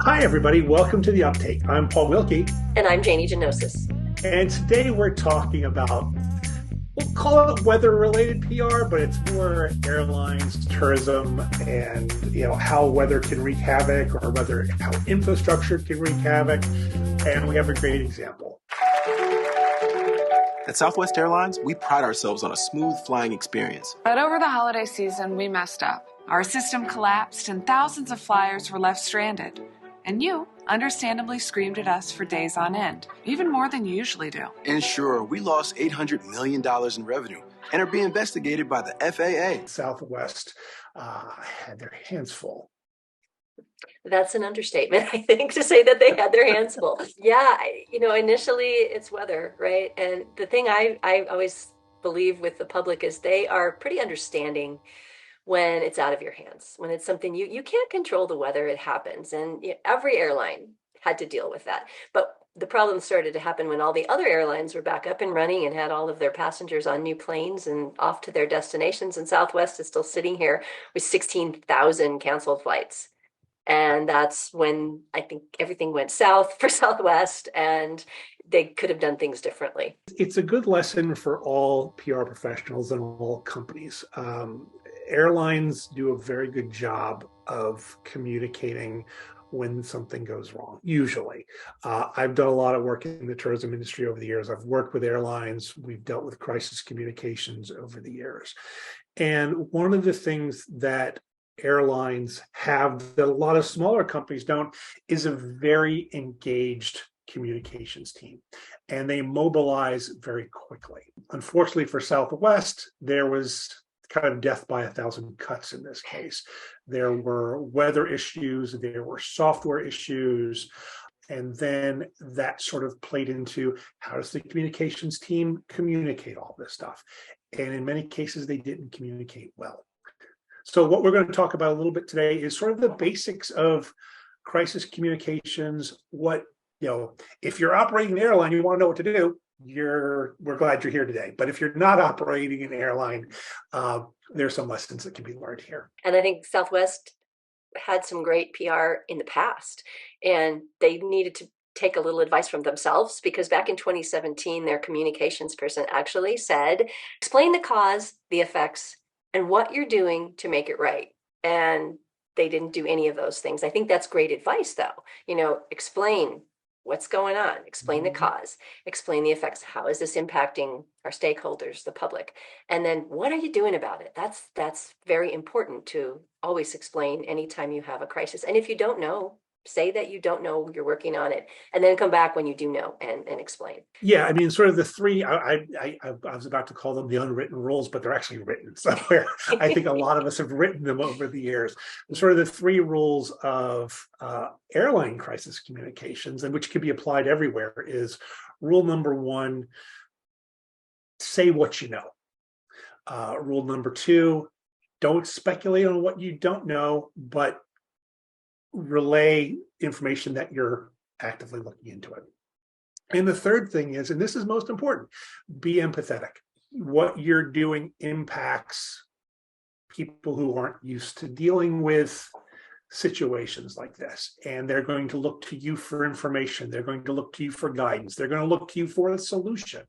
Hi, everybody. Welcome to the Uptake. I'm Paul Wilkie, And I'm Janie Genosis. and today we're talking about, we'll call it weather-related PR, but it's more airlines, tourism, and how weather can wreak havoc, or whether how infrastructure can wreak havoc. And we have a great example. At Southwest Airlines, we pride ourselves on a smooth flying experience. But over the holiday season, we messed up. Our system collapsed and thousands of flyers were left stranded. And you, understandably, screamed at us for days on end, even more than you usually do. And sure, we lost $800 million in revenue and are being investigated by the FAA. Southwest had their hands full. That's an understatement, I think, to say that they had their hands full. Yeah, initially it's weather, right? And the thing I always believe with the public is they are pretty understanding when it's out of your hands, when it's something you can't control the weather, it happens. And every airline had to deal with that. But the problem started to happen when all the other airlines were back up and running and had all of their passengers on new planes and off to their destinations. And Southwest is still sitting here with 16,000 canceled flights. And that's when I think everything went south for Southwest, and they could have done things differently. It's a good lesson for all PR professionals and all companies. Airlines do a very good job of communicating when something goes wrong, usually. I've done a lot of work in the tourism industry over the years. I've worked with airlines. We've dealt with crisis communications over the years. And one of the things that airlines have that a lot of smaller companies don't is a very engaged communications team, and they mobilize very quickly. Unfortunately for Southwest, there was kind of death by a thousand cuts in this case. There were weather issues, there were software issues, and then that sort of played into how does the communications team communicate all this stuff? And in many cases, they didn't communicate well. So what we're going to talk about a little bit today is sort of the basics of crisis communications. If you're operating an airline, you want to know what to do. We're glad you're here today. But if you're not operating an airline, there's some lessons that can be learned here. And I think Southwest had some great PR in the past, and they needed to take a little advice from themselves, because back in 2017, their communications person actually said, explain the cause, the effects, and what you're doing to make it right. And they didn't do any of those things. I think that's great advice, though. Explain what's going on, explain the cause, explain the effects. How is this impacting our stakeholders, the public? And then what are you doing about it? That's very important to always explain anytime you have a crisis. And if you don't know, say that you don't know, you're working on it, and then come back when you do know and explain. Yeah, I mean, sort of the three, I was about to call them the unwritten rules, but they're actually written somewhere. I think a lot of us have written them over the years. Sort of the three rules of airline crisis communications, and which can be applied everywhere, is rule number one, say what you know. Rule number two, don't speculate on what you don't know, but relay information that you're actively looking into it. And the third thing is, and this is most important, be empathetic. What you're doing impacts people who aren't used to dealing with situations like this, and they're going to look to you for information. They're going to look to you for guidance. They're going to look to you for a solution.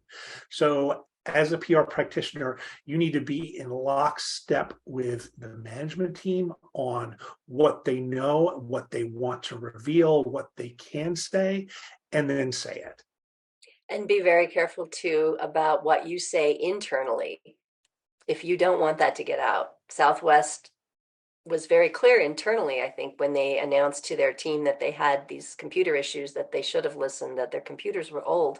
So as a PR practitioner, you need to be in lockstep with the management team on what they know, what they want to reveal, what they can say, and then say it. And be very careful, too, about what you say internally. If you don't want that to get out. Southwest was very clear internally, I think, when they announced to their team that they had these computer issues, that they should have listened, that their computers were old.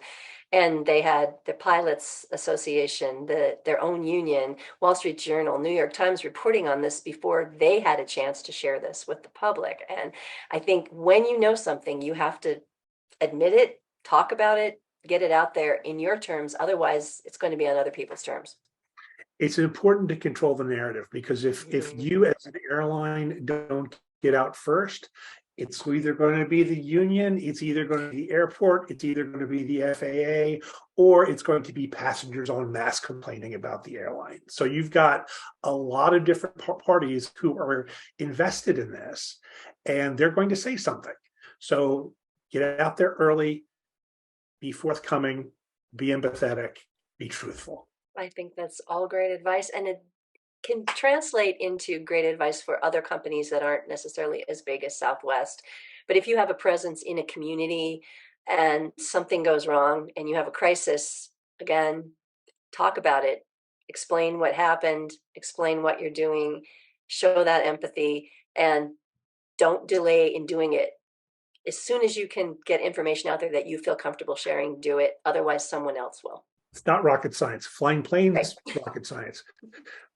And they had the Pilots Association, their own union, Wall Street Journal, New York Times reporting on this before they had a chance to share this with the public. And I think when you know something, you have to admit it, talk about it, get it out there in your terms. Otherwise, it's going to be on other people's terms. It's important to control the narrative, because if you as an airline don't get out first, it's either going to be the union, it's either going to be the airport, it's either going to be the FAA, or it's going to be passengers en masse complaining about the airline. So you've got a lot of different parties who are invested in this, and they're going to say something. So get out there early, be forthcoming, be empathetic, be truthful. I think that's all great advice, and it can translate into great advice for other companies that aren't necessarily as big as Southwest. But if you have a presence in a community and something goes wrong and you have a crisis, again, talk about it, explain what happened, explain what you're doing, show that empathy, and don't delay in doing it. As soon as you can get information out there that you feel comfortable sharing, do it. Otherwise, someone else will. It's not rocket science. Flying planes, Right. rocket science.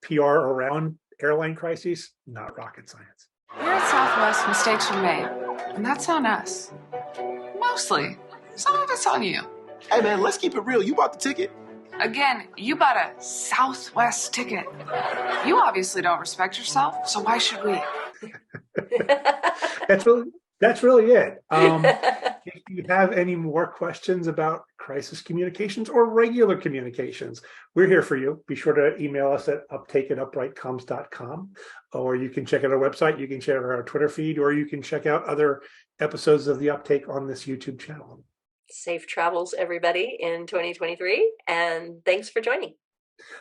PR around airline crises, not rocket science. Here at Southwest, mistakes are made, and that's on us. Mostly. Some of it's on you. Hey, man, let's keep it real. You bought the ticket. Again, you bought a Southwest ticket. You obviously don't respect yourself, so why should we? That's really it. If you have any more questions about crisis communications or regular communications, we're here for you. Be sure to email us at uptake@uprightcoms.com, or you can check out our website. You can check out our Twitter feed, or you can check out other episodes of the Uptake on this YouTube channel. Safe travels, everybody, in 2023. And thanks for joining.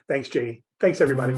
Thanks, Janie. Thanks, everybody.